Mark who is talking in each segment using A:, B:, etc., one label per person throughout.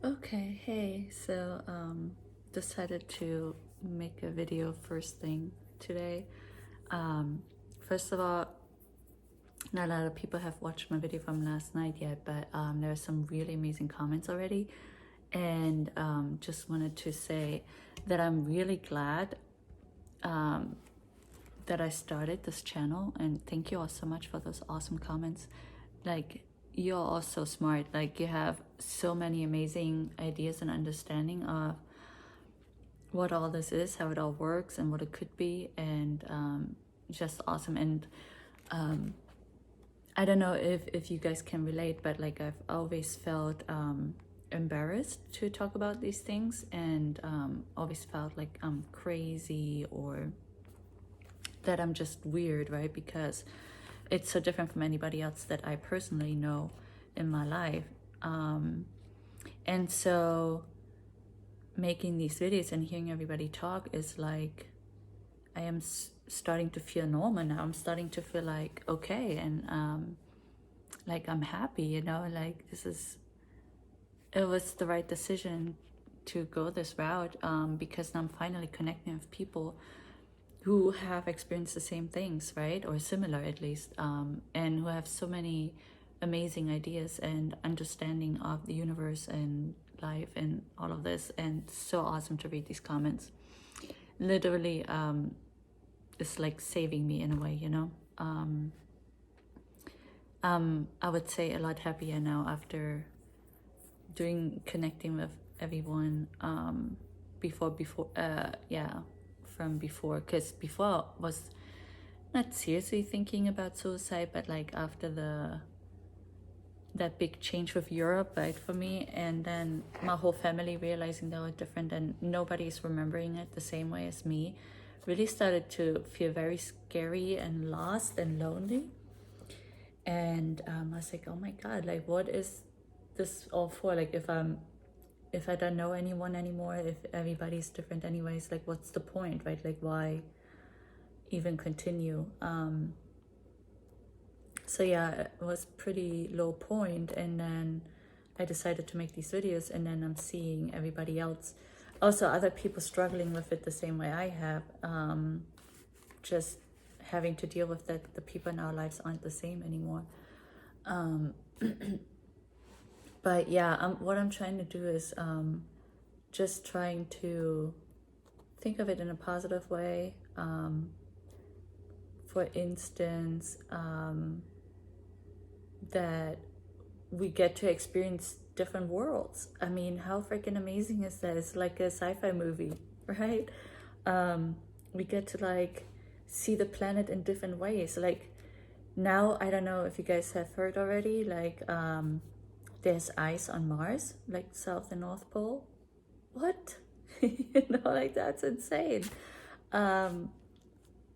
A: Okay, hey, so decided to make a video first thing today. Um, First of all, not a lot of people have watched my video from last night yet, but there are some really amazing comments already. And just wanted to say that I'm really glad that I started this channel, and thank you all so much for those awesome comments. Like, you're all so smart. Like, you have so many amazing ideas and understanding of what all this is, how it all works, and what it could be, and just awesome. And I don't know if you guys can relate, but like I've always felt embarrassed to talk about these things, and always felt like I'm crazy or that I'm just weird, right? Because it's so different from anybody else that I personally know in my life. And so making these videos and hearing everybody talk is like, I am starting to feel normal now. I'm starting to feel like okay, and like I'm happy, you know, like it was the right decision to go this route, because I'm finally connecting with people who have experienced the same things, right? Or similar at least, and who have so many amazing ideas and understanding of the universe and life and all of this. And so awesome to read these comments. Literally, it's like saving me in a way, you know. I would say a lot happier now after connecting with everyone, from before, because before I was not seriously thinking about suicide, but like after that big change with Europe, right, for me, and then my whole family realizing they were different and nobody's remembering it the same way as me, really started to feel very scary and lost and lonely. And I was like, oh my god, like what is this all for? Like if I don't know anyone anymore, if everybody's different anyways, like what's the point, right? Like why even continue? So yeah, it was pretty low point, and then I decided to make these videos, and then I'm seeing everybody else, also other people struggling with it the same way I have, just having to deal with that the people in our lives aren't the same anymore. But yeah, what I'm trying to do is just trying to think of it in a positive way. For instance, that we get to experience different worlds. I mean, how freaking amazing is that? It's like a sci-fi movie, right? We get to like see the planet in different ways. Like now, I don't know if you guys have heard already, like there's ice on Mars, like South and North Pole. What? You know, like that's insane.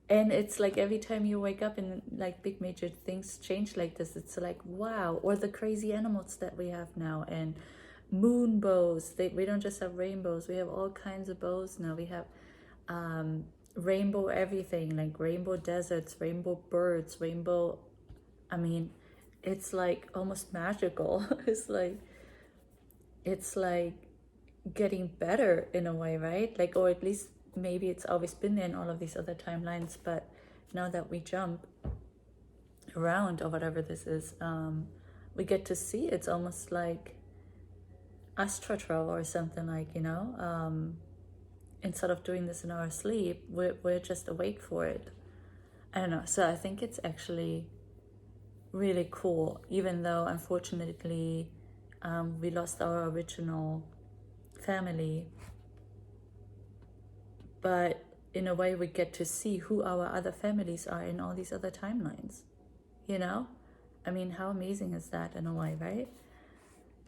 A: And it's like every time you wake up and like big major things change like this, it's like wow. Or the crazy animals that we have now, and moon bows. We don't just have rainbows, we have all kinds of bows now. We have rainbow everything, like rainbow deserts, rainbow birds, rainbow, I mean, it's like almost magical. It's like getting better in a way, right? Like, or at least maybe it's always been there in all of these other timelines, but now that we jump around or whatever this is, we get to see it's almost like astro travel or something, like, you know, instead of doing this in our sleep, we're just awake for it. I don't know. So I think it's actually really cool, even though unfortunately we lost our original family, but in a way we get to see who our other families are in all these other timelines, you know. I mean, how amazing is that in a way, right?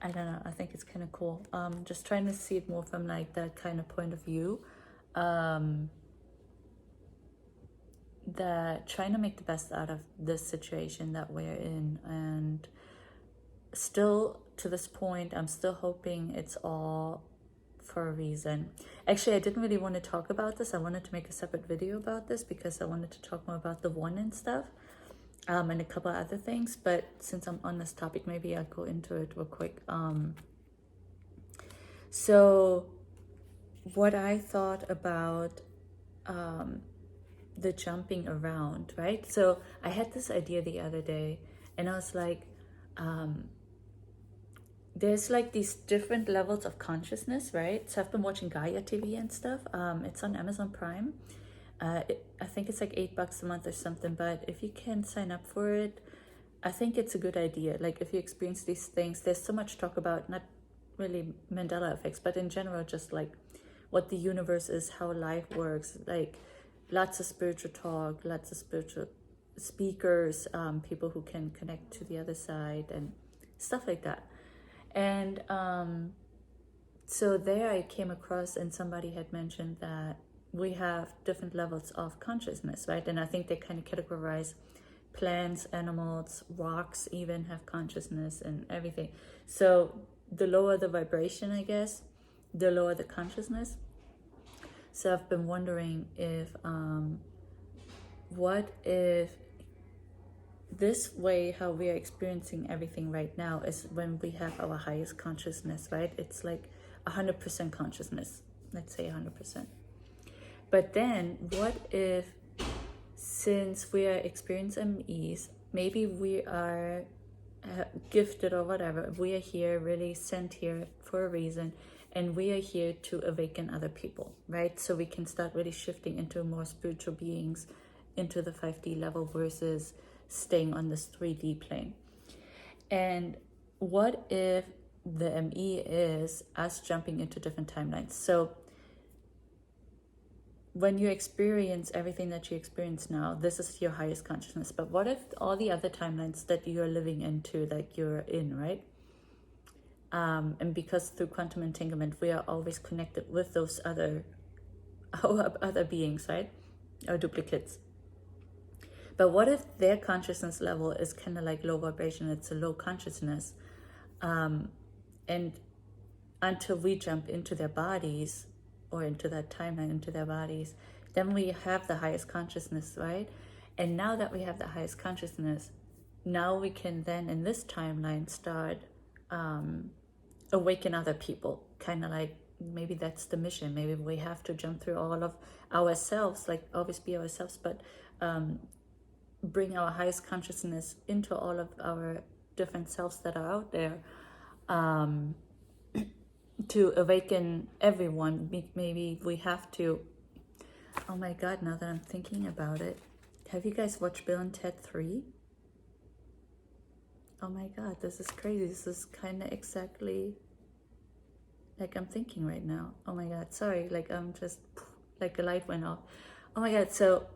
A: I don't know, I think it's kind of cool. Just trying to see it more from like that kind of point of view, that trying to make the best out of this situation that we're in. And still to this point, I'm still hoping it's all for a reason. Actually, I didn't really want to talk about this. I wanted to make a separate video about this because I wanted to talk more about the one and stuff, and a couple of other things. But since I'm on this topic, maybe I'll go into it real quick. So what I thought about the jumping around, right? So I had this idea the other day, and I was like, there's like these different levels of consciousness, right? So I've been watching Gaia TV and stuff. It's on Amazon Prime. I think it's like $8 a month or something, but if you can sign up for it, I think it's a good idea. Like if you experience these things, there's so much talk about, not really Mandela effects, but in general, just like what the universe is, how life works, like lots of spiritual talk, lots of spiritual speakers, people who can connect to the other side and stuff like that. And so there I came across, and somebody had mentioned that we have different levels of consciousness, right? And I think they kind of categorize plants, animals, rocks even have consciousness and everything. So the lower the vibration, I guess, the lower the consciousness. So I've been wondering if, what if this way, how we are experiencing everything right now is when we have our highest consciousness, right? It's like 100% consciousness, let's say 100%. But then what if, since we are experiencing MEs, maybe we are gifted or whatever, we are here, really sent here for a reason, and we are here to awaken other people, right? So we can start really shifting into more spiritual beings, into the 5D level versus staying on this 3D plane. And what if the ME is us jumping into different timelines? So when you experience everything that you experience now, this is your highest consciousness. But what if all the other timelines that you're living into, that you're in, right? And because through quantum entanglement, we are always connected with those other beings, right? Or duplicates. But what if their consciousness level is kind of like low vibration, it's a low consciousness. And until we jump into their bodies, or into that timeline, into their bodies, then we have the highest consciousness, right? And now that we have the highest consciousness, now we can then in this timeline start awaken other people. Kind of like, maybe that's the mission. Maybe we have to jump through all of ourselves, like always be ourselves, but bring our highest consciousness into all of our different selves that are out there, to awaken everyone. Maybe we have to, oh my god, now that I'm thinking about it, have you guys watched Bill and Ted 3? Oh my god, this is crazy. This is kind of exactly like I'm thinking right now. Oh my god, sorry, like I'm just, like a light went off. Oh my god, so,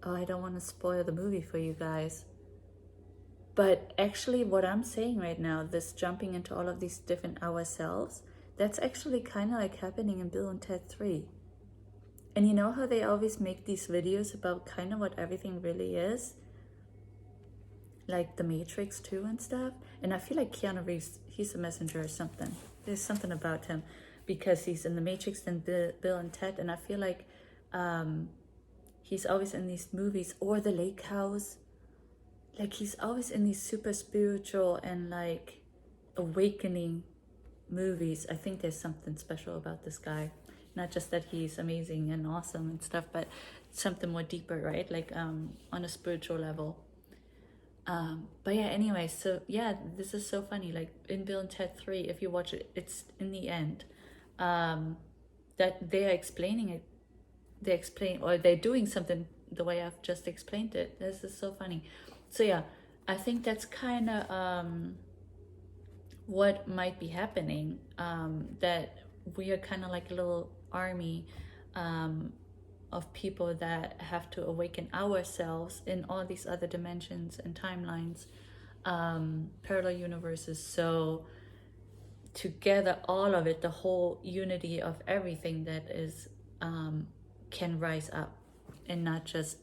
A: oh, I don't want to spoil the movie for you guys. But actually what I'm saying right now, this jumping into all of these different ourselves, that's actually kind of like happening in Bill and Ted 3. And you know how they always make these videos about kind of what everything really is? Like the Matrix 2 and stuff. And I feel like Keanu Reeves, he's a messenger or something. There's something about him because he's in the Matrix and Bill and Ted. And I feel like he's always in these movies, or the Lake House. Like he's always in these super spiritual and like awakening movies. I think there's something special about this guy. Not just that he's amazing and awesome and stuff, but something more deeper, right? Like on a spiritual level. But yeah, anyway, so yeah, this is so funny. Like in Bill and Ted 3, if you watch it, it's in the end that they're explaining it. They explain, or they're doing something the way I've just explained it. This is so funny. So yeah, I think that's kind of what might be happening, that we are kind of like a little army of people that have to awaken ourselves in all these other dimensions and timelines, parallel universes. So together, all of it, the whole unity of everything that is, can rise up, and not just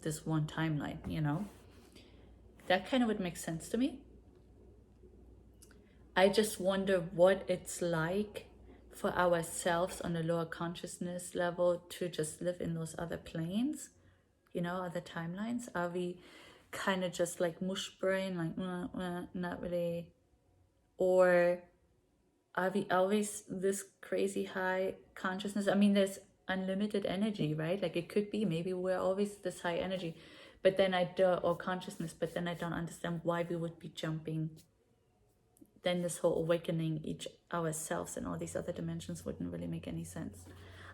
A: this one timeline, you know? That kind of would make sense to me. I just wonder what it's like for ourselves on a lower consciousness level to just live in those other planes, you know, other timelines. Are we kind of just like mush brain, like not really, or are we always this crazy high consciousness? I mean, there's unlimited energy, right? Like it could be, maybe we're always this high energy, but then or consciousness, but then I don't understand why we would be jumping. Then this whole awakening each ourselves and all these other dimensions wouldn't really make any sense.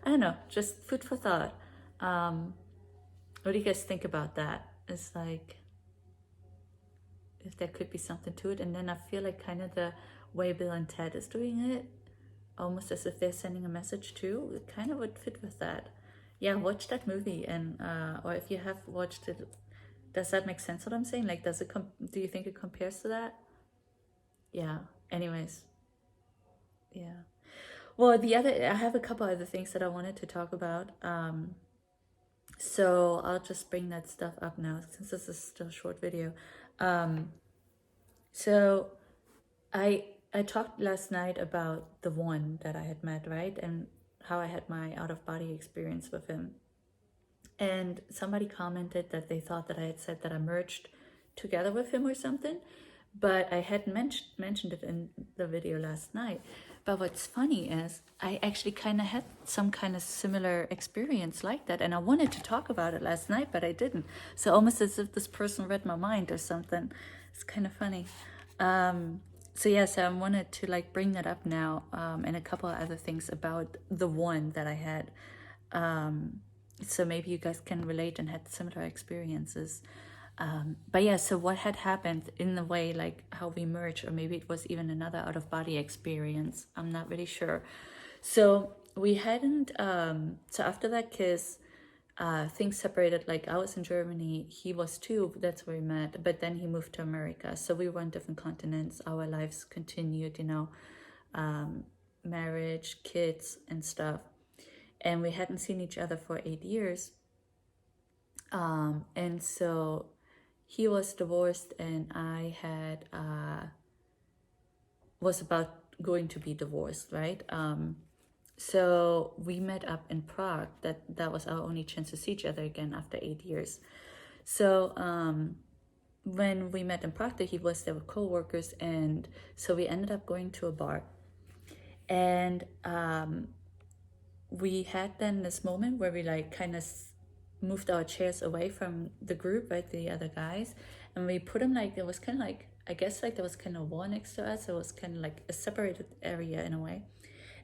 A: I don't know, just food for thought. What do you guys think about that? It's like, if there could be something to it. And then I feel like kind of the way Bill and Ted is doing it, almost as if they're sending a message too, it kind of would fit with that. Yeah, watch that movie, and or if you have watched it, does that make sense what I'm saying? Like, does it do you think it compares to that? Yeah. Anyways. Yeah. Well, I have a couple other things that I wanted to talk about. So I'll just bring that stuff up now since this is still a short video. So I talked last night about the one that I had met, right? And how I had my out-of-body experience with him. And somebody commented that they thought that I had said that I merged together with him or something, but I hadn't mentioned it in the video last night. But what's funny is I actually kind of had some kind of similar experience like that, and I wanted to talk about it last night, but I didn't. So almost as if this person read my mind or something. It's kind of funny. So yeah, so I wanted to like bring that up now, and a couple of other things about the one that I had. So maybe you guys can relate and had similar experiences. But yeah, so what had happened in the way, like how we merged, or maybe it was even another out-of-body experience, I'm not really sure. So we hadn't, so after that kiss, things separated. Like I was in Germany, he was too, that's where we met, but then he moved to America. So we were on different continents, our lives continued, you know, marriage, kids and stuff. And we hadn't seen each other for 8 years. And so he was divorced, and I had was about going to be divorced, right? So we met up in Prague. That was our only chance to see each other again after 8 years. So when we met in Prague, he was there with co-workers, and so we ended up going to a bar. And we had then this moment where we like kind of moved our chairs away from the group, right, the other guys, and we put them like, there was kind of like, I guess like there was kind of a wall next to us. It was kind of like a separated area in a way.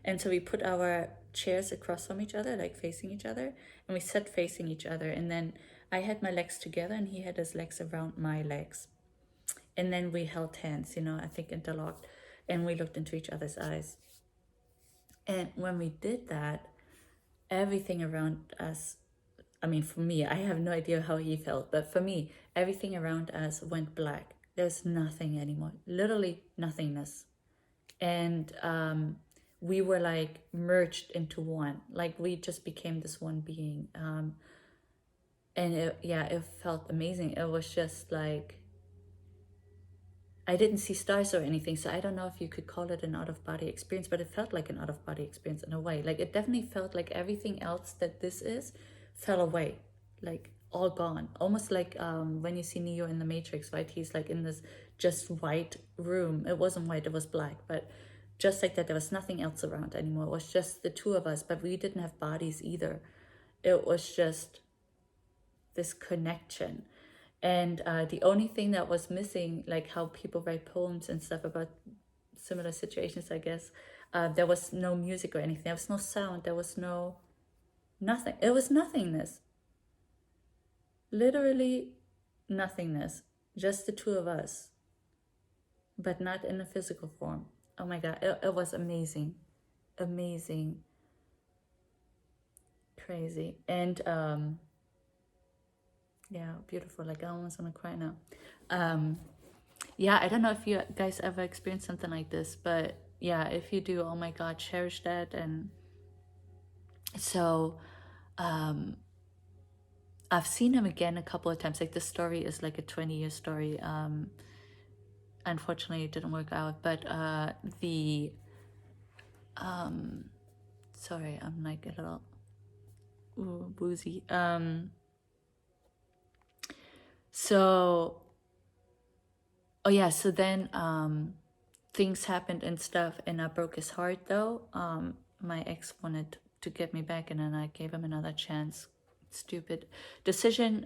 A: And so we put our chairs across from each other, like facing each other, and we sat facing each other. And then I had my legs together and he had his legs around my legs. And then we held hands, you know, I think interlocked, and we looked into each other's eyes. And when we did that, everything around us, I mean, for me, I have no idea how he felt, but for me, everything around us went black. There's nothing anymore, literally nothingness. And we were like merged into one, like we just became this one being. And it felt amazing. It was just like, I didn't see stars or anything, so I don't know if you could call it an out-of-body experience, but it felt like an out-of-body experience in a way. Like it definitely felt like everything else that this is fell away, like all gone. Almost like when you see Neo in the Matrix, right? He's like in this just white room. It wasn't white, it was black, but just like that, there was nothing else around anymore. It was just the two of us, but we didn't have bodies either. It was just this connection. And the only thing that was missing, like how people write poems and stuff about similar situations, I guess, there was no music or anything. There was no sound. There was nothing. It was nothingness. Literally nothingness. Just the two of us. But not in a physical form. Oh my God. It was amazing. Amazing. Crazy. And yeah, beautiful. Like I almost want to cry now. Yeah, I don't know if you guys ever experienced something like this, but yeah, if you do, oh my God, cherish that. And so I've seen him again a couple of times. Like the story is like a 20-year story. Unfortunately, it didn't work out, but sorry, I'm like a little woozy. So, oh yeah, so then things happened and stuff, and I broke his heart though. My ex wanted to get me back, and then I gave him another chance. Stupid decision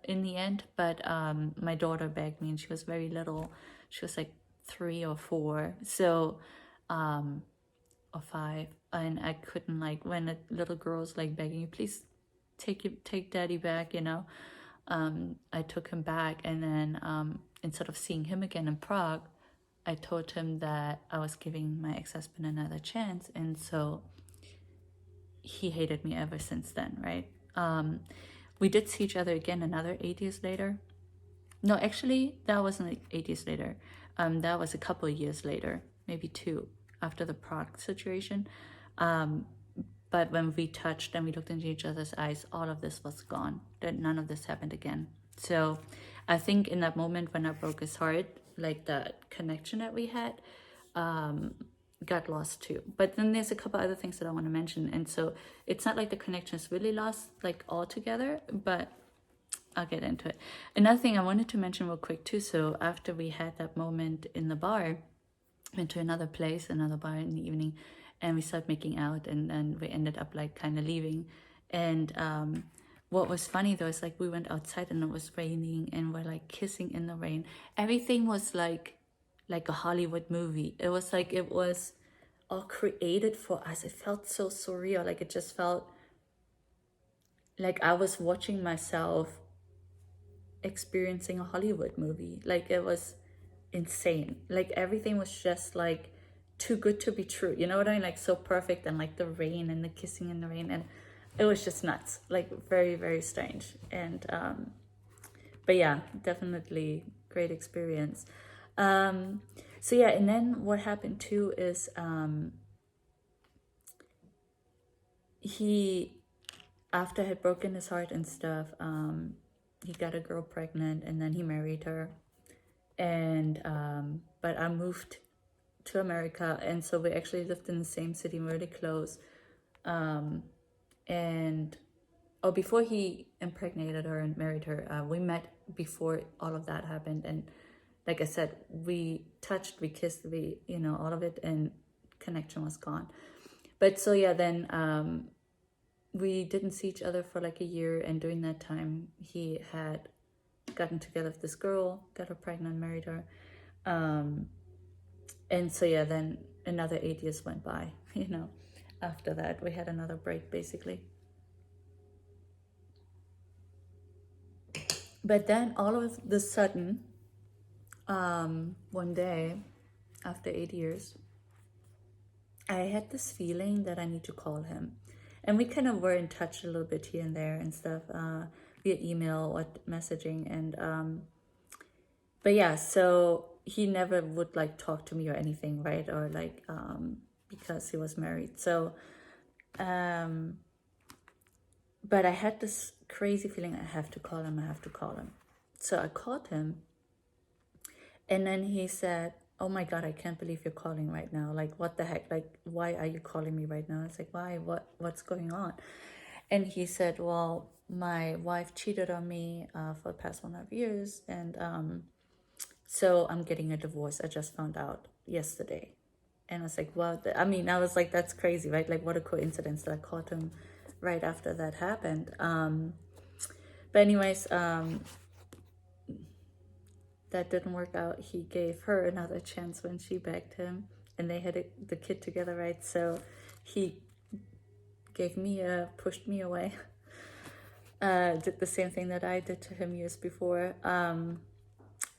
A: in the end, but my daughter begged me, and she was very little. She was like 3 or 4, so or 5, and I couldn't, like, when a little girl's like begging you, please take daddy back, you know. I took him back, and then instead of seeing him again in Prague, I told him that I was giving my ex-husband another chance, and so he hated me ever since then, right? We did see each other again another 8 years later. No, actually, that wasn't like 8 years later. That was a couple of years later, maybe 2, after the Prague situation. But when we touched and we looked into each other's eyes, all of this was gone. That none of this happened again. So I think in that moment when I broke his heart, like that connection that we had got lost too. But then there's a couple other things that I want to mention. And so it's not like the connection is really lost like altogether, but I'll get into it. Another thing I wanted to mention real quick too. So after we had that moment in the bar, went to another place, another bar in the evening, and we started making out, and then we ended up like kind of leaving. And what was funny though is like we went outside and it was raining, and we're like kissing in the rain. Everything was like a Hollywood movie. It was like it was all created for us. It felt so surreal. Like it just felt like I was watching myself experiencing a Hollywood movie. Like it was insane. Like everything was just like too good to be true, you know what I mean? Like so perfect, and like the rain and the kissing in the rain, and it was just nuts. Like very, very strange. And but yeah, definitely great experience. So yeah, and then what happened too is he, after I had broken his heart and stuff, he got a girl pregnant, and then he married her. And but I moved to America, and so we actually lived in the same city, really close. And before he impregnated her and married her, we met before all of that happened. And like I said, we touched, we kissed, we, you know, all of it, and connection was gone. But so yeah, then we didn't see each other for like a year, and during that time he had gotten together with this girl, got her pregnant, married her. And so yeah, then another 8 years went by, you know. After that, we had another break, basically. But then all of the sudden, one day, after 8 years, I had this feeling that I need to call him. And we kind of were in touch a little bit here and there and stuff, via email or messaging. And but yeah, so he never would like talk to me or anything, right? Or like because he was married. So but I had this crazy feeling, I have to call him. So I called him, and then he said, oh my God, I can't believe you're calling right now. Like, what the heck? Like, why are you calling me right now? It's like, why? What's going on? And he said, well, my wife cheated on me for the past 1.5 years, and so I'm getting a divorce. I just found out yesterday. And I was like, well, I mean, I was like, that's crazy, right? Like, what a coincidence that I caught him right after that happened. But anyways, that didn't work out. He gave her another chance when she begged him, and they had the kid together, right? So he gave me pushed me away. Did the same thing that I did to him years before.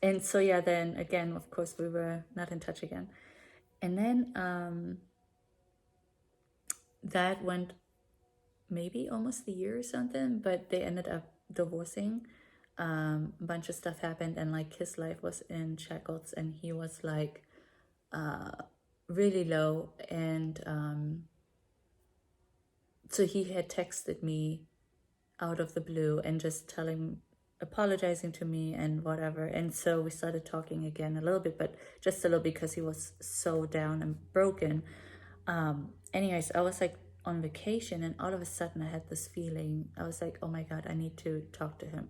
A: And so yeah, then again, of course, we were not in touch again. And then that went maybe almost a year or something, but they ended up divorcing. A bunch of stuff happened, and like his life was in shackles, and he was like really low. And so he had texted me out of the blue and just apologizing to me and whatever. And so we started talking again a little bit, but just a little, because he was so down and broken. Anyways, I was like on vacation, and all of a sudden I had this feeling. I was like, oh my God, I need to talk to him.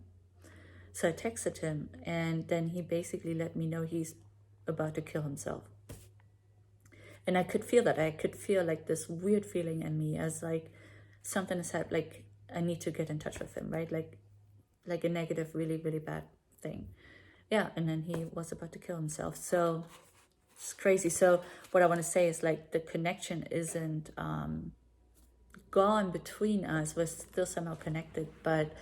A: So I texted him, and then he basically let me know he's about to kill himself. And I could feel that. I could feel like this weird feeling in me as like something is happening, like I need to get in touch with him, right? Like a negative, really, really bad thing. Yeah, and then he was about to kill himself. So it's crazy. So what I want to say is like the connection isn't gone between us. We're still somehow connected, but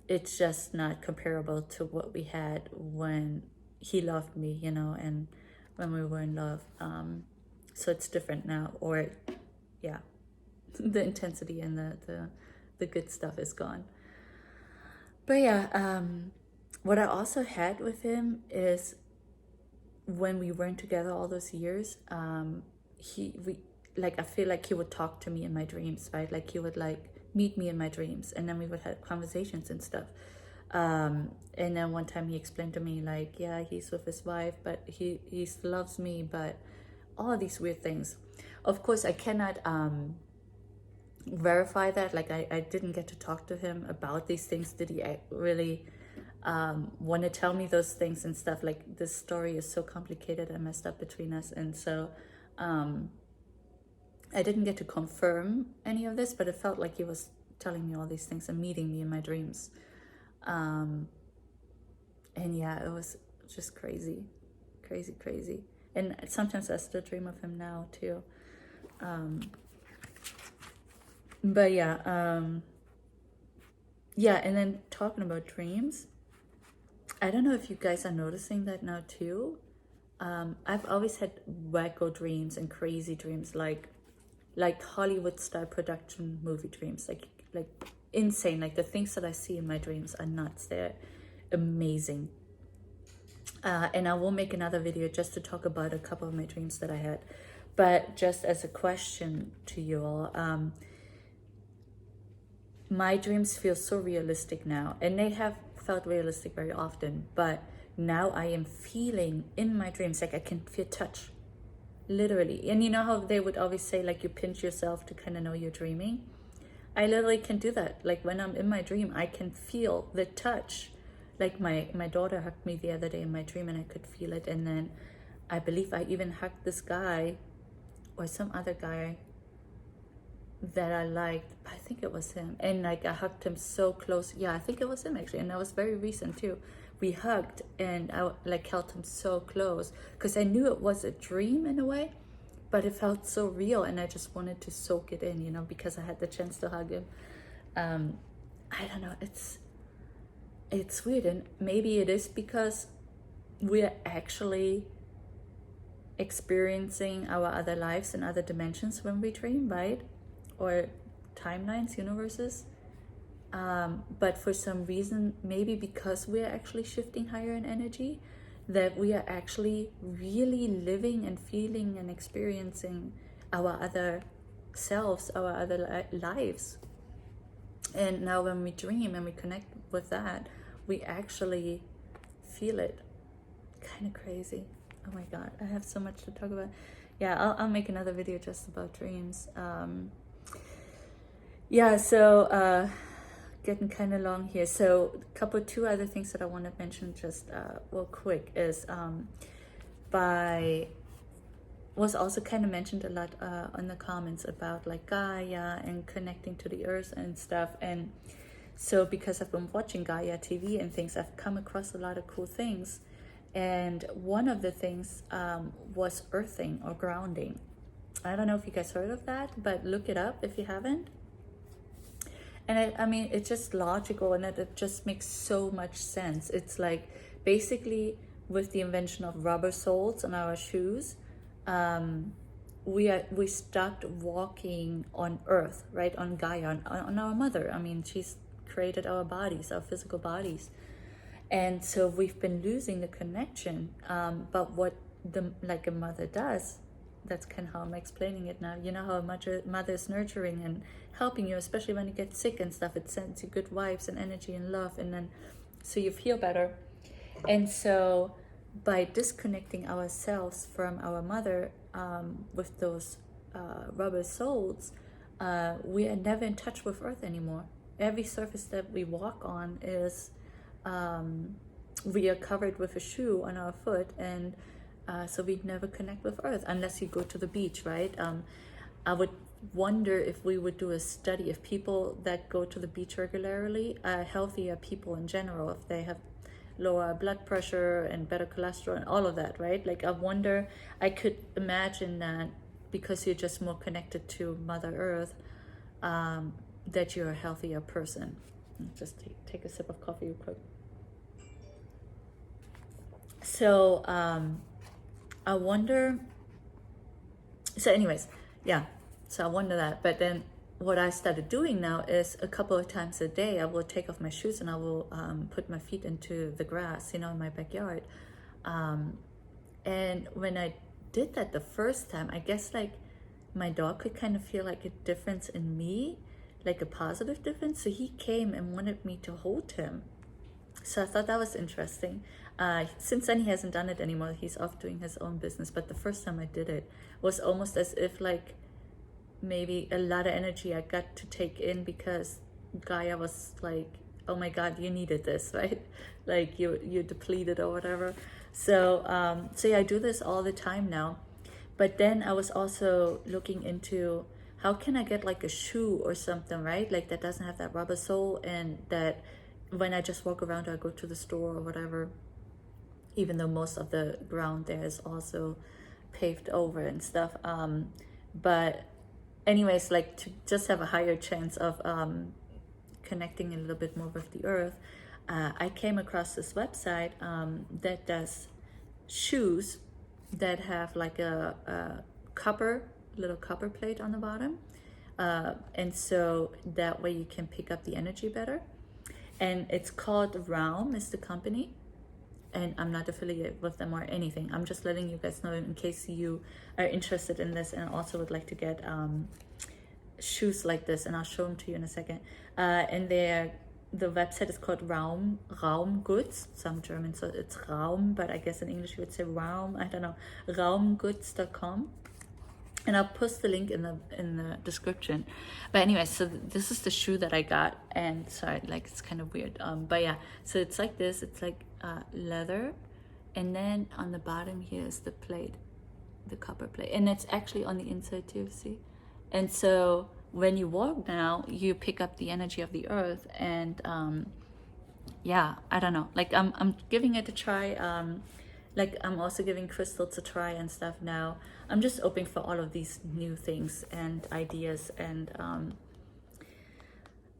A: it's just not comparable to what we had when he loved me, you know, and when we were in love. So it's different now, or yeah, the intensity and the good stuff is gone. But yeah, what I also had with him is when we weren't together all those years, I feel like he would talk to me in my dreams, right? Like he would like meet me in my dreams, and then we would have conversations and stuff. And then one time he explained to me like, yeah, he's with his wife, but he still loves me, but all these weird things. Of course, I cannot verify that. Like I didn't get to talk to him about these things. Did he really want to tell me those things and stuff? Like this story is so complicated and messed up between us, and so I didn't get to confirm any of this, but it felt like he was telling me all these things and meeting me in my dreams. And yeah, it was just crazy. And sometimes I still dream of him now too. But yeah, yeah, and then talking about dreams, I don't know if you guys are noticing that now too. I've always had wacko dreams and crazy dreams, like Hollywood style production movie dreams, like insane. Like the things that I see in my dreams are nuts. They're amazing. And I will make another video just to talk about a couple of my dreams that I had. But just as a question to you all, my dreams feel so realistic now, and they have felt realistic very often, but now I am feeling in my dreams, like I can feel touch, literally. And you know how they would always say like you pinch yourself to kind of know you're dreaming? I literally can do that. Like when I'm in my dream, I can feel the touch. Like my daughter hugged me the other day in my dream, and I could feel it. And then I believe I even hugged this guy or some other guy that I liked. I think it was him, and like I hugged him so close. Yeah, I think it was him actually, and that was very recent too. We hugged, and I like held him so close because I knew it was a dream in a way, but it felt so real, and I just wanted to soak it in, you know, because I had the chance to hug him. I don't know, it's weird, and maybe it is because we're actually experiencing our other lives and other dimensions when we dream, right? Or timelines, universes. But for some reason, maybe because we're actually shifting higher in energy, that we are actually really living and feeling and experiencing our other selves, our other lives. And now when we dream and we connect with that, we actually feel it. Kind of crazy. Oh my God, I have so much to talk about. Yeah, I'll make another video just about dreams. Yeah, so getting kind of long here. So two other things that I want to mention just real quick is was also kind of mentioned a lot in the comments about like Gaia and connecting to the earth and stuff. And so because I've been watching Gaia TV and things, I've come across a lot of cool things. And one of the things was earthing or grounding. I don't know if you guys heard of that, but look it up if you haven't. And I mean, it's just logical, and it just makes so much sense. It's like basically with the invention of rubber soles on our shoes, we stopped walking on Earth, right, on Gaia, on our mother. I mean, she's created our bodies, our physical bodies, and so we've been losing the connection. But what a mother does, that's kind of how I'm explaining it now. You know how a mother is nurturing and helping you, especially when you get sick and stuff. It sends you good vibes and energy and love, and then so you feel better. And so by disconnecting ourselves from our mother with those rubber soles, we are never in touch with Earth anymore. Every surface that we walk on is we are covered with a shoe on our foot, and So we'd never connect with Earth unless you go to the beach, right? I would wonder if we would do a study if people that go to the beach regularly are healthier people in general, if they have lower blood pressure and better cholesterol and all of that, right? Like I wonder, I could imagine that because you're just more connected to Mother Earth, that you're a healthier person. Just take a sip of coffee real quick. So I wonder, so anyways, yeah, so I wonder that. But then what I started doing now is a couple of times a day I will take off my shoes and I will put my feet into the grass, in my backyard. And when I did that the first time, I guess like my dog could kind of feel like a difference in me, like a positive difference. So he came and wanted me to hold him. So I thought that was interesting. Since then he hasn't done it anymore. He's off doing his own business. But the first time I did it was almost as if like maybe a lot of energy I got to take in, because Gaia was like, oh my God, you needed this, right? Like you're depleted or whatever. So yeah, I do this all the time now. But then I was also looking into how can I get like a shoe or something, right? Like that doesn't have that rubber sole, and that when I just walk around or I go to the store or whatever, even though most of the ground there is also paved over and stuff. But anyways, like to just have a higher chance of connecting a little bit more with the earth, I came across this website that does shoes that have like a little copper plate on the bottom. And so that way you can pick up the energy better. And it's called Realm is the company. And I'm not affiliated with them or anything. I'm just letting you guys know in case you are interested in this and also would like to get shoes like this. And I'll show them to you in a second. And the website is called Raum Goods. So I'm German, so it's Raum, but I guess in English you would say Raum. I don't know. Raumgoods.com. And I'll post the link in the description. But anyway, so this is the shoe that I got, and sorry, like it's kind of weird. But yeah, so it's like this. It's like leather, and then on the bottom here is the plate, the copper plate, and it's actually on the inside too. See, and so when you walk now, you pick up the energy of the earth, and yeah, I don't know. Like I'm giving it a try. Like I'm also giving crystals a try and stuff now. I'm just open for all of these new things and ideas, and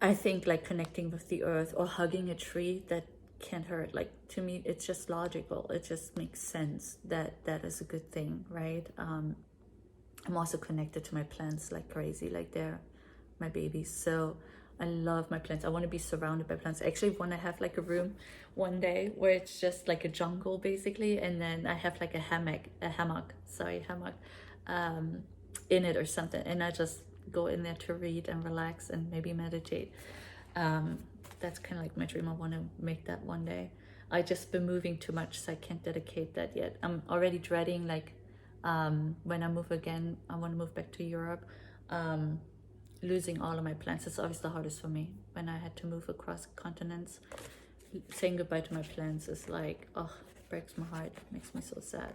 A: I think like connecting with the earth or hugging a tree, that can't hurt. Like to me, it's just logical. It just makes sense that that is a good thing, right? I'm also connected to my plants like crazy, like they're my babies. So I love my plants. I want to be surrounded by plants. I actually want to have like a room one day where it's just like a jungle basically, and then I have like a hammock in it or something, and I just go in there to read and relax and maybe meditate. That's kind of like my dream. I want to make that one day. I just been moving too much, so I can't dedicate that yet. I'm already dreading like when I move again. I want to move back to Europe. Losing all of my plants. It's always the hardest for me when I had to move across continents. Saying goodbye to my plants is like, oh, it breaks my heart. It makes me so sad.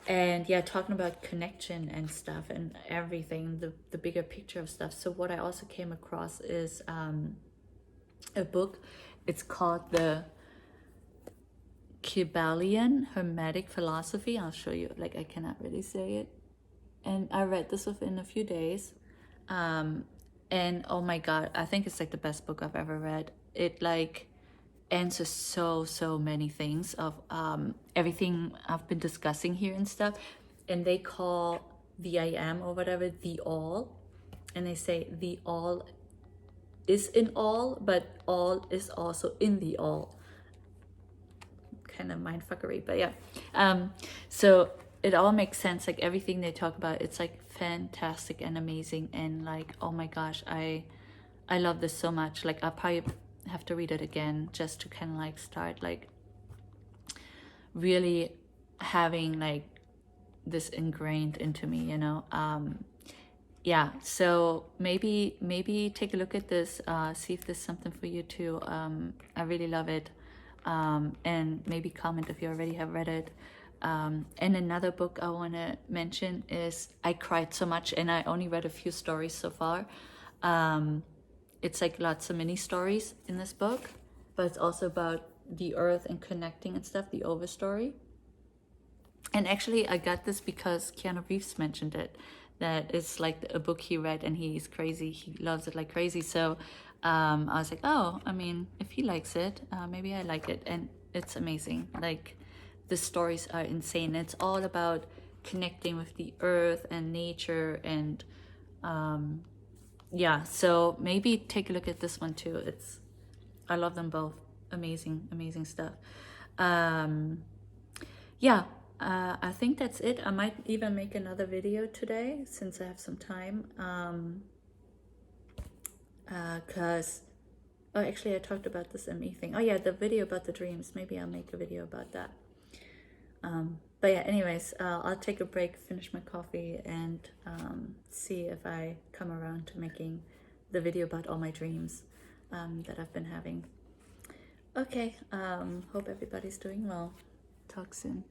A: And yeah, talking about connection and stuff and everything, the bigger picture of stuff. So what I also came across is a book. It's called the Kybalion Hermetic Philosophy. I'll show you. Like I cannot really say it. And I read this within a few days. And oh my God, I think it's like the best book I've ever read. It like answers so many things of everything I've been discussing here and stuff. And they call the I am or whatever the all, and they say the all is in all, but all is also in the all. Kind of mindfuckery, but yeah. So it all makes sense. Like everything they talk about, it's like fantastic and amazing, and like, oh my gosh, I love this so much. Like I'll probably have to read it again just to kind of like start like really having like this ingrained into me, yeah. So maybe take a look at this, see if there's something for you too. I really love it. And maybe comment if you already have read it. And another book I want to mention is I cried so much, and I only read a few stories so far. It's like lots of mini stories in this book, but it's also about the earth and connecting and stuff, the Overstory. And actually I got this because Keanu Reeves mentioned it, that it's like a book he read and he's crazy, he loves it like crazy. So I was like, oh, I mean, if he likes it, maybe I like it. And it's amazing. Like, the stories are insane. It's all about connecting with the earth and nature, and yeah, so maybe take a look at this one too. I love them both. Amazing stuff. Yeah, I think that's it. I might even make another video today since I have some time. Cause oh, actually I talked about this ME thing. Oh yeah, the video about the dreams. Maybe I'll make a video about that. But yeah, anyways, I'll take a break, finish my coffee, and see if I come around to making the video about all my dreams that I've been having. Okay, hope everybody's doing well. Talk soon.